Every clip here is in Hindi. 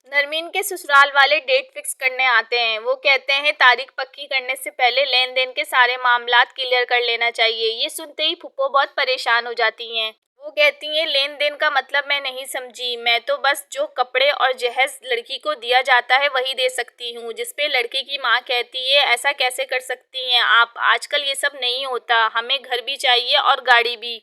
नरमीन के ससुराल वाले डेट फिक्स करने आते हैं। वो कहते हैं तारीख पक्की करने से पहले लेन देन के सारे मामलात क्लियर कर लेना चाहिए। ये सुनते ही फूफो बहुत परेशान हो जाती हैं। वो कहती हैं लेन देन का मतलब मैं नहीं समझी। मैं तो बस जो कपड़े और जहेज लड़की को दिया जाता है वही दे सकती हूँ। जिसपे लड़के की माँ कहती है ऐसा कैसे कर सकती हैं आप, आजकल ये सब नहीं होता, हमें घर भी चाहिए और गाड़ी भी।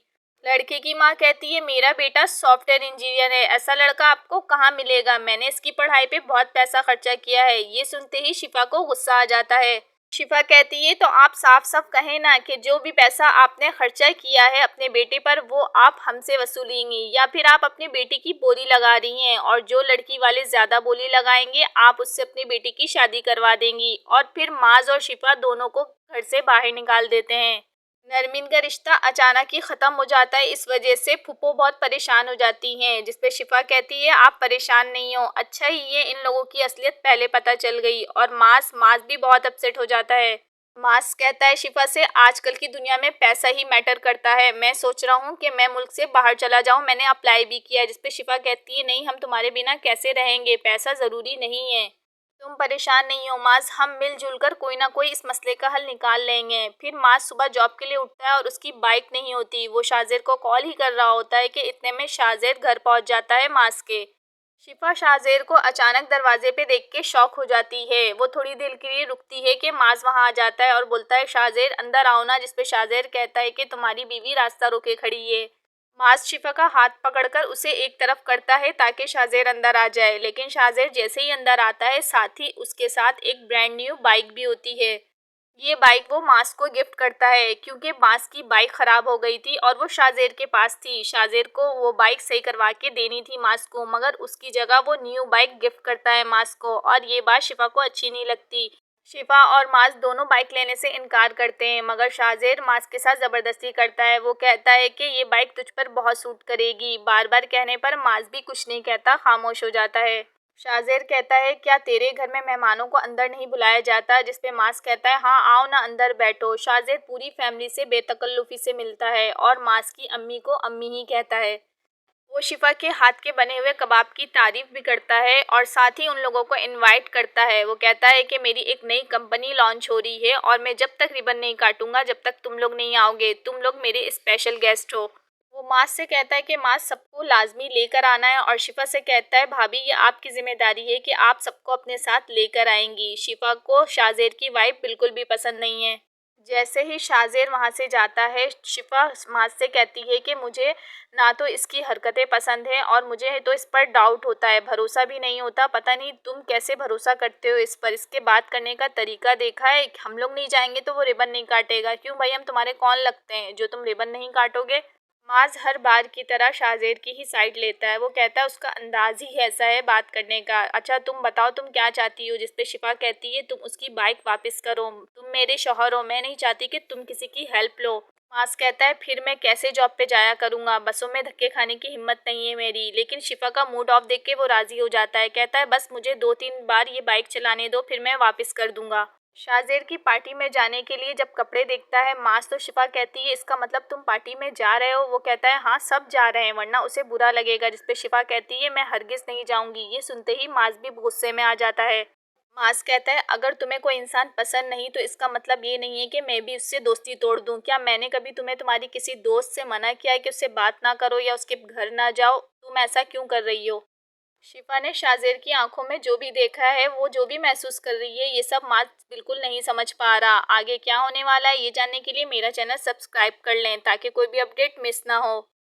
लड़के की माँ कहती है मेरा बेटा सॉफ्टवेयर इंजीनियर है, ऐसा लड़का आपको कहाँ मिलेगा, मैंने इसकी पढ़ाई पे बहुत पैसा खर्चा किया है। ये सुनते ही शिफा को गुस्सा आ जाता है। शिफा कहती है तो आप साफ साफ कहें ना कि जो भी पैसा आपने खर्चा किया है अपने बेटे पर वो आप हमसे वसूलेंगी, या फिर आप अपनी बेटी की बोली लगा रही हैं और जो लड़की वाले ज्यादा बोली लगाएंगे आप उससे अपनी बेटी की शादी करवा देंगी। और फिर माज और शिफा दोनों को घर से बाहर निकाल देते हैं। नरमीन का रिश्ता अचानक ही खत्म हो जाता है। इस वजह से फूफो बहुत परेशान हो जाती हैं, जिसपे शिफा कहती है आप परेशान नहीं हो, अच्छा ही ये इन लोगों की असलियत पहले पता चल गई। और मास मास भी बहुत अपसेट हो जाता है। मास कहता है शिफा से आजकल की दुनिया में पैसा ही मैटर करता है, मैं सोच रहा हूँ कि मैं मुल्क से बाहर चला जाऊँ, मैंने अप्लाई भी किया है। जिसपे शिफा कहती है नहीं, हम तुम्हारे बिना कैसे रहेंगे, पैसा ज़रूरी नहीं है, तुम परेशान नहीं हो माज, हम मिलजुल कर कोई ना कोई इस मसले का हल निकाल लेंगे। फिर माज सुबह जॉब के लिए उठता है और उसकी बाइक नहीं होती। वो शाजेर को कॉल ही कर रहा होता है कि इतने में शाजेर घर पहुंच जाता है माज के। शिफा शाजेर को अचानक दरवाजे पे देख के शॉक हो जाती है। वो थोड़ी देर के लिए रुकती है कि माज वहां आ जाता है और बोलता है शाजेर अंदर आओ ना। जिसपे शाजेर कहता है कि तुम्हारी बीवी रास्ता रोके खड़ी है। माज शिफा का हाथ पकड़कर उसे एक तरफ करता है ताकि शाजेर अंदर आ जाए, लेकिन शाजेर जैसे ही अंदर आता है साथ ही उसके साथ एक ब्रांड न्यू बाइक भी होती है। ये बाइक वो मास को गिफ्ट करता है क्योंकि मास की बाइक खराब हो गई थी और वो शाजेर के पास थी। शाजेर को वो बाइक सही करवा के देनी थी मास को, मगर उसकी जगह वो न्यू बाइक गिफ्ट करता है मास को। और ये बात शिफा को अच्छी नहीं लगती। शिफा और मास दोनों बाइक लेने से इनकार करते हैं, मगर शाजेर मास के साथ ज़बरदस्ती करता है। वो कहता है कि ये बाइक तुझ पर बहुत सूट करेगी। बार बार कहने पर मास भी कुछ नहीं कहता, खामोश हो जाता है। शाजेर कहता है क्या तेरे घर में मेहमानों को अंदर नहीं बुलाया जाता। जिसपे मास कहता है हाँ आओ ना अंदर बैठो। शाजेर पूरी फैमिली से बेतकल्लुफ़ी से मिलता है और मास की अम्मी को अम्मी ही कहता है। वो शिफा के हाथ के बने हुए कबाब की तारीफ भी करता है और साथ ही उन लोगों को इनवाइट करता है। वो कहता है कि मेरी एक नई कंपनी लॉन्च हो रही है और मैं जब तक रिबन नहीं काटूंगा जब तक तुम लोग नहीं आओगे, तुम लोग मेरे स्पेशल गेस्ट हो। वो मास से कहता है कि मास सबको लाजमी लेकर आना है और शिफा से कहता है भाभी ये आपकी जिम्मेदारी है कि आप सबको अपने साथ लेकर आएंगी। शिफा को शाजेर की वाइफ बिल्कुल भी पसंद नहीं है। जैसे ही शाजेर वहाँ से जाता है शिफा माज से कहती है कि मुझे ना तो इसकी हरकतें पसंद हैं और मुझे तो इस पर डाउट होता है, भरोसा भी नहीं होता। पता नहीं तुम कैसे भरोसा करते हो इस पर, इसके बात करने का तरीका देखा है, हम लोग नहीं जाएंगे तो वो रिबन नहीं काटेगा। क्यों भाई, हम तुम्हारे कौन लगते हैं जो तुम रिबन नहीं काटोगे। माज हर बार की तरह शाजेर की ही साइड लेता है। वो कहता है उसका अंदाज ही ऐसा है बात करने का। अच्छा तुम बताओ तुम क्या चाहती हो। जिसपे शिफा कहती है तुम उसकी बाइक वापस करो, तुम मेरे शौहर हो, मैं नहीं चाहती कि तुम किसी की हेल्प लो। मास कहता है फिर मैं कैसे जॉब पे जाया करूंगा, बसों में धक्के खाने की हिम्मत नहीं है मेरी। लेकिन शिफा का मूड ऑफ देख के वो राजी हो जाता है। कहता है बस मुझे 2-3 बार ये बाइक चलाने दो फिर मैं वापस कर दूंगा। शाजेर की पार्टी में जाने के लिए जब कपड़े देखता है मास तो शिफा कहती है इसका मतलब तुम पार्टी में जा रहे हो। वो कहता है हाँ सब जा रहे हैं वरना उसे बुरा लगेगा। जिसपे शिफा कहती है मैं हरगिज नहीं जाऊंगी। ये सुनते ही मास भी गुस्से में आ जाता है। मास कहता है अगर तुम्हें कोई इंसान पसंद नहीं तो इसका मतलब ये नहीं है कि मैं भी उससे दोस्ती तोड़ दूं। क्या मैंने कभी तुम्हें तुम्हारी किसी दोस्त से मना किया है कि उससे बात ना करो या उसके घर ना जाओ, तुम ऐसा क्यों कर रही हो। शिफा ने शाजेर की आंखों में जो भी देखा है, वो जो भी महसूस कर रही है, ये सब माज बिल्कुल नहीं समझ पा रहा। आगे क्या होने वाला है ये जानने के लिए मेरा चैनल सब्सक्राइब कर लें ताकि कोई भी अपडेट मिस ना हो।